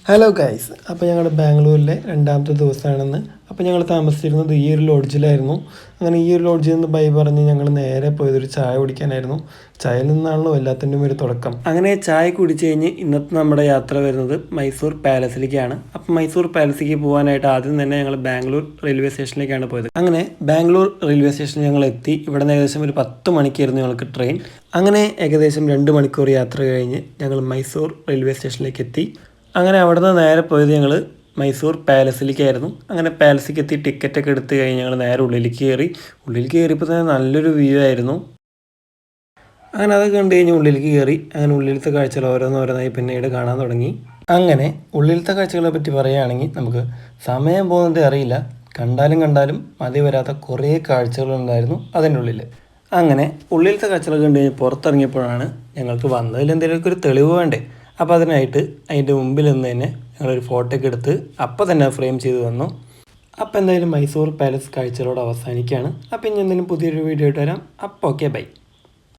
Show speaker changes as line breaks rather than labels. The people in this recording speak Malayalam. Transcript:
ഹലോ ഗൈസ്, അപ്പോൾ ഞങ്ങൾ ബാംഗ്ലൂരിലെ രണ്ടാമത്തെ ദിവസമാണെന്ന്. അപ്പോൾ ഞങ്ങൾ താമസിച്ചിരുന്നത് ഈ ഒരു ലോഡ്ജിലായിരുന്നു. അങ്ങനെ ഈ ഒരു ലോഡ്ജിൽ നിന്ന് ബൈ പറഞ്ഞ് ഞങ്ങൾ നേരെ പോയതൊരു ചായ കുടിക്കാനായിരുന്നു. ചായയിൽ നിന്നാണല്ലോ എല്ലാത്തിൻ്റെയും ഒരു തുടക്കം. അങ്ങനെ ചായ കുടിച്ച് കഴിഞ്ഞ് ഇന്നത്തെ നമ്മുടെ യാത്ര വരുന്നത് മൈസൂർ പാലസിലേക്കാണ്. അപ്പോൾ മൈസൂർ പാലസിലേക്ക് പോകാനായിട്ട് ആദ്യം തന്നെ ഞങ്ങൾ ബാംഗ്ലൂർ റെയിൽവേ സ്റ്റേഷനിലേക്കാണ് പോയത്. അങ്ങനെ ബാംഗ്ലൂർ റെയിൽവേ സ്റ്റേഷനിൽ ഞങ്ങൾ എത്തി. ഇവിടെ നിന്ന് ഏകദേശം ഒരു 10 മണിക്കായിരുന്നു ഞങ്ങൾക്ക് ട്രെയിൻ. അങ്ങനെ ഏകദേശം 2 മണിക്കൂർ യാത്ര കഴിഞ്ഞ് ഞങ്ങൾ മൈസൂർ റെയിൽവേ സ്റ്റേഷനിലേക്ക് എത്തി. അങ്ങനെ അവിടെ നിന്ന് നേരെ പോയത് ഞങ്ങൾ മൈസൂർ പാലസിലേക്കായിരുന്നു. അങ്ങനെ പാലസിലേക്ക് എത്തി ടിക്കറ്റൊക്കെ എടുത്ത് കഴിഞ്ഞ് ഞങ്ങൾ നേരെ ഉള്ളിലേക്ക് കയറി. ഉള്ളിൽ കയറിയപ്പോൾ തന്നെ നല്ലൊരു വ്യൂ ആയിരുന്നു. അങ്ങനെ അത് കണ്ടു കഴിഞ്ഞ് ഉള്ളിലേക്ക് കയറി. അങ്ങനെ ഉള്ളിലത്തെ കാഴ്ചകൾ ഓരോന്നോരോന്നായി പിന്നീട് കാണാൻ തുടങ്ങി. അങ്ങനെ ഉള്ളിലത്തെ കാഴ്ചകളെ പറ്റി പറയുകയാണെങ്കിൽ നമുക്ക് സമയം പോകുന്നത് അറിയില്ല. കണ്ടാലും മതി വരാത്ത കുറേ കാഴ്ചകളുണ്ടായിരുന്നു അതിൻ്റെ ഉള്ളിൽ. അങ്ങനെ ഉള്ളിലത്തെ കാഴ്ചകൾ കണ്ടു കഴിഞ്ഞ് പുറത്തിറങ്ങിയപ്പോഴാണ് ഞങ്ങൾക്ക് വന്നതിൽ എന്തെങ്കിലുമൊക്കെ ഒരു തെളിവ് വേണ്ടേ. അപ്പോൾ അതിനായിട്ട് അതിൻ്റെ മുമ്പിൽ നിന്ന് തന്നെ ഞങ്ങളൊരു ഫോട്ടോ ഒക്കെ എടുത്ത് അപ്പോൾ തന്നെ ഫ്രെയിം ചെയ്ത് വന്നു. അപ്പോൾ എന്തായാലും മൈസൂർ പാലസ് കാഴ്ചകളോട് അവസാനിക്കുകയാണ്. അപ്പോൾ ഇനി എന്തെങ്കിലും പുതിയൊരു വീഡിയോ ആയിട്ട് വരാം. അപ്പോൾ ഓക്കെ, ബൈ.